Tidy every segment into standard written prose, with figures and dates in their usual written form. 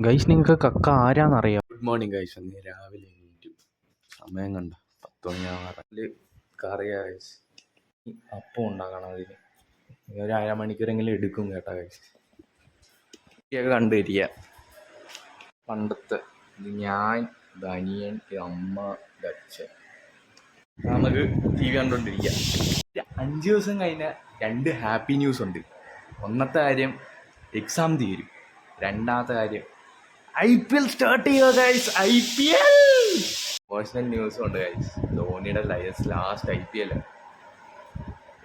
Guys, നിങ്ങൾക്ക് കക്ക ആരാന്നറിയാം? Good morning guys. അന്ന് രാവിലെ എണീറ്റു. സമയം കണ്ട 10 മണിയാവാറിൽ കറിയാ ഗൈസ്. അപ്പം ഉണ്ടാക്കണം. അതിന് ഒരു അരമണിക്കൂറെങ്കിലും എടുക്കും കേട്ടോ ഗൈസ്. ഒക്കെ കണ്ടിരിക്കുക. പണ്ടത്തെ ഇത് ഞാൻ, അനിയൻ, അമ്മ, അച്ഛൻ. നമുക്ക് ടി വി കണ്ടുകൊണ്ടിരിക്കുക. 5 ദിവസം കഴിഞ്ഞ 2 ഹാപ്പി ന്യൂസ് ഉണ്ട്. ഒന്നത്തെ കാര്യം എക്സാം തീരും. രണ്ടാമത്തെ കാര്യം IPL സ്റ്റാർട്ട് ചെയ്യുക ഗൈസ്. IPL പേഴ്സണൽ ന്യൂസും ഉണ്ട് ഗൈസ്. ധോണിയുടെ ലാസ്റ്റ് IPL.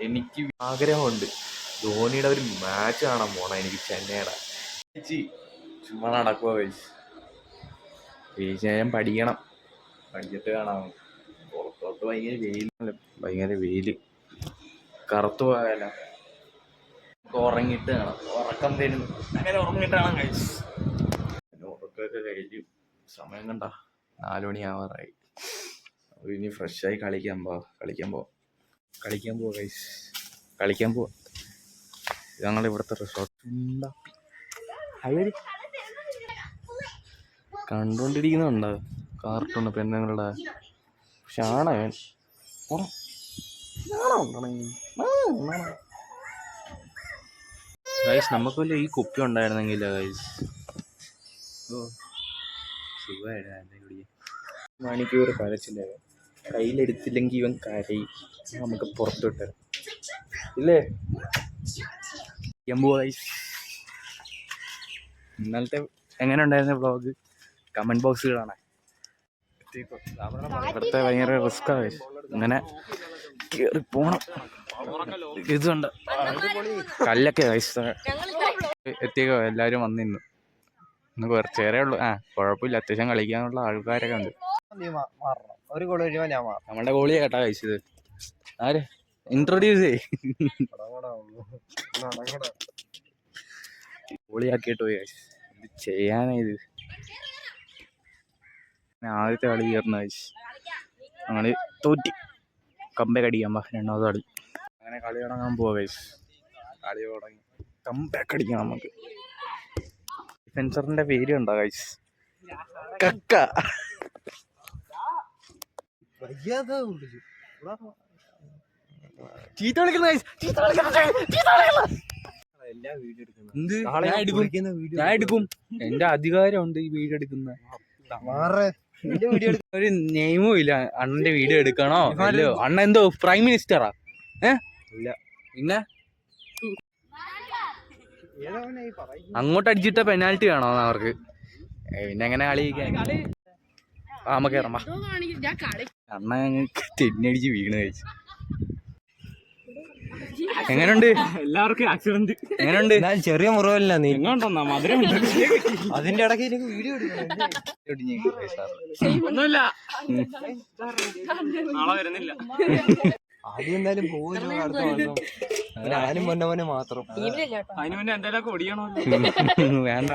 എനിക്ക് ആഗ്രഹമുണ്ട് ധോണിയുടെ ഒരു മാച്ച് കാണാൻ പോകണം. എനിക്ക് ചെന്നൈയുടെ ചുമ്മാ നടക്കുമോ ഗൈസ്? ഞാൻ പഠിക്കണം. പഠിച്ചിട്ട് കാണാം. പുറത്തോട്ട് ഭയങ്കര വെയിൽ കറുത്തു പോയാലോ. ഉറങ്ങിയിട്ട് കാണാം. ഉറക്കം തരും. അങ്ങനെ ഉറങ്ങിയിട്ട് കാണാം ഗൈസ്. ഉറക്കമൊക്കെ കഴിഞ്ഞു. സമയം കണ്ട 4 മണിയാവാറായി. അപ്പോൾ ഇനി ഫ്രഷായി കളിക്കാൻ പോവാ ഗൈസ്. കളിക്കാൻ പോവാ. ഞങ്ങളുടെ ഇവിടുത്തെ റിസോർട്ട് കണ്ടുകൊണ്ടിരിക്കുന്നുണ്ടോ? കാർട്ടൂണ് പെണ്ണുങ്ങളുടെ ഷാണവൻ ഗൈസ്. നമുക്ക് വല്ല ഈ കുപ്പി ഉണ്ടായിരുന്നെങ്കിൽ ഗൈസ് സുഖമായിരുന്നു. മണിക്കൂർ കരച്ചില്ല. കയ്യിലെടുത്തില്ലെങ്കിൽ ഇവൻ കരയും. നമുക്ക് പുറത്തു വിട്ടു ഇല്ലേ? ഗൈസ്, ഇന്നലത്തെ എങ്ങനെ ഉണ്ടായിരുന്ന വ്ളോഗ് കമൻറ്റ് ബോക്സിൽ കാണാൻ. ഇവിടുത്തെ ഭയങ്കര റിസ്ക്കാണ് ഗൈസ്. ഇങ്ങനെ കയറി പോണം. ഇതുണ്ട് കല്ലൊക്കെ ഗൈസ്. എത്തിയേക്കോ എല്ലാവരും വന്നിന്ന്. ഇന്ന് കുറച്ചേരേ ഉള്ളൂ. കുഴപ്പമില്ല. അത്യാവശ്യം കളിക്കാനുള്ള ആൾക്കാരൊക്കെ ഉണ്ട്. നമ്മുടെ ഗോളിയെ കേട്ടാ കഴിച്ചത്. ആര് ഇൻട്രൊഡ്യൂസ് ചെയ്യ്. ഗോളിയാക്കിയിട്ട് പോയി കഴിച്ചു. ഇത് ചെയ്യാനാ ഇത്? ആദ്യത്തെ കളി കയറുന്ന കഴിച്ചു. ഞങ്ങള് തോറ്റി. കമ്പേ കടിക്കാൻ രണ്ടാമത്തെ കളി. അങ്ങനെ കളി തുടങ്ങാൻ പോവാ കഴിച്ചു. കളി തുടങ്ങി കമ്പാക്ക് അടിക്കണം നമുക്ക്. ഡിഫൻസറിന്റെ പേര് ഉണ്ടോ ഗൈസ്? കക്ക. ചീത്ത വിളിക്കുന്ന ഞാൻ എടുക്കും. എന്റെ അധികാരമുണ്ട് ഈ വീഡിയോ എടുക്കുന്ന. ഒരു നെയിമും ഇല്ല. അണ്ണന്റെ വീഡിയോ എടുക്കണോ? അല്ലോ അണ്ണ എന്തോ പ്രൈം മിനിസ്റ്ററാ? ഇല്ല. പിന്നെ അങ്ങോട്ട് അടിച്ചിട്ട പെനാൽറ്റി വേണോ അവർക്ക്? പിന്നെ എങ്ങനെ കളിക്കാൻ? നമുക്ക് കയറമ്പ. അണ്ണ ഞങ്ങൾക്ക് തെന്നടിച്ച് വീണ് കഴിച്ചു. എങ്ങനെയുണ്ട്? എല്ലാവർക്കും ആക്സിഡന്റ്. എങ്ങനെയുണ്ട്? ചെറിയ മുറിവല്ല. നീ എങ്ങോട്ടാ? മധുരം അതിന്റെ ഇടയ്ക്ക് എനിക്ക് വീഡിയോ ഒന്നുമില്ല. നാളെ വരുന്നില്ല. ആദ്യം എന്തായാലും പോകുന്നു. ഞാനും പൊന്നവന് മാത്രം. അതിന് മുന്നേ എന്തെങ്കിലുമൊക്കെ ഒടിയണോ? വേണ്ട.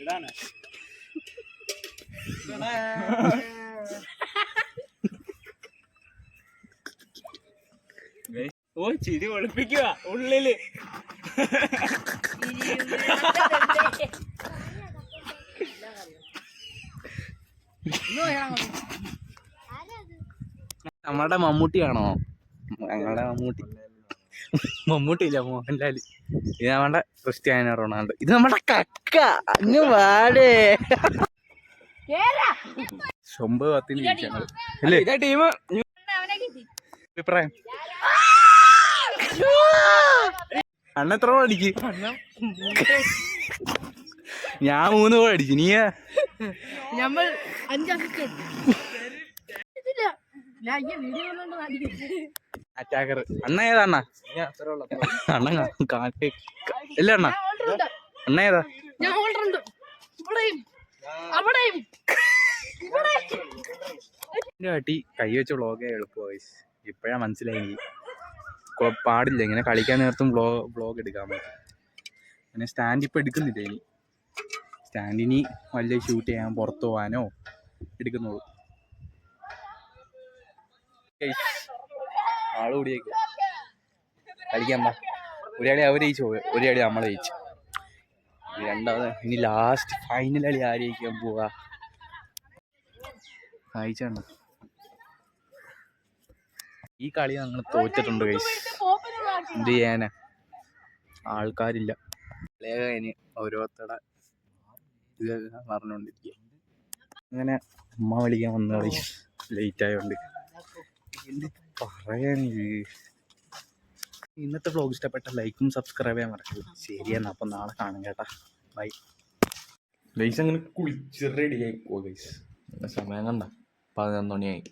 ഇടാണ് ഓ ചിരി ഒളിപ്പിക്കുക ഉള്ളില്. നമ്മുടെ മമ്മൂട്ടിയാണോ? ഞങ്ങളുടെ മമ്മൂട്ടിയില്ല, മോഹൻലാൽ. ഇത് നമ്മുടെ ക്രിസ്ത്യാനോ റൊണാൾഡോ. ഇത് നമ്മുടെ കക്ക. അങ്ങ് വാടേ 9-10 ഞങ്ങള് അല്ലേ ടീം. അഭിപ്രായം അണ്ണ എത്ര ഗോൾ അടിക്ക്? ഞാൻ 3 ഗോൾ അടിച്ചു. നീ അറ്റാക്കർ. അണ്ണ ഏതാ അണ്ണ? അണ്ണ ഇല്ല അണ്ണ. അണ്ണ ഏതാ? കാട്ടി കൈ വെച്ച വ്ളോഗേ എളുപ്പമായി. ഇപ്പഴാ മനസ്സിലായി എനിക്ക്. പാടില്ല ഇങ്ങനെ കളിക്കാൻ നേരത്തും വ്ളോഗ് എടുക്കാൻ പറ്റും. പിന്നെ സ്റ്റാൻഡ് ഇപ്പം എടുക്കുന്നില്ല. ഇനി സ്റ്റാൻഡിനി വല്ല ഷൂട്ട് ചെയ്യാൻ പുറത്ത് പോകാനോ എടുക്കുന്നുള്ളൂ. ആള് കൂടിയേക്കും കളിക്കാൻ ഒരു കളി അവർ ജയിച്ചു, ഒരു കളി നമ്മൾ ജയിച്ചു. രണ്ടാമത് ഇനി ലാസ്റ്റ് ഫൈനൽ കളി ആര് ജയിക്കാൻ പോവാ? അയച്ചാണ് ഈ കളി ഞങ്ങൾ തോറ്റിട്ടുണ്ട് ഗൈസ്. എന്ത് ചെയ്യാനാ, ആൾക്കാരില്ല. ഇനി ഓരോരുത്തരുടെ ഇത് പറഞ്ഞുകൊണ്ടിരിക്കുക. അങ്ങനെ അമ്മ വിളിക്കാൻ വന്ന കളി ലേറ്റ് ആയതുകൊണ്ട് എന്ത് പറയാനിത്. ഇന്നത്തെ വ്ലോഗ് ഇഷ്ടപ്പെട്ട ലൈക്കും സബ്സ്ക്രൈബ് ചെയ്യാൻ മറക്കില്ല. ശരിയെന്നാ, അപ്പം നാളെ കാണാം കേട്ടാ. Bye guys. അങ്ങനെ കുളിച്ച് റെഡിയായി പോ ഗൈസ്. സമയം കണ്ട 11 മണിയായി.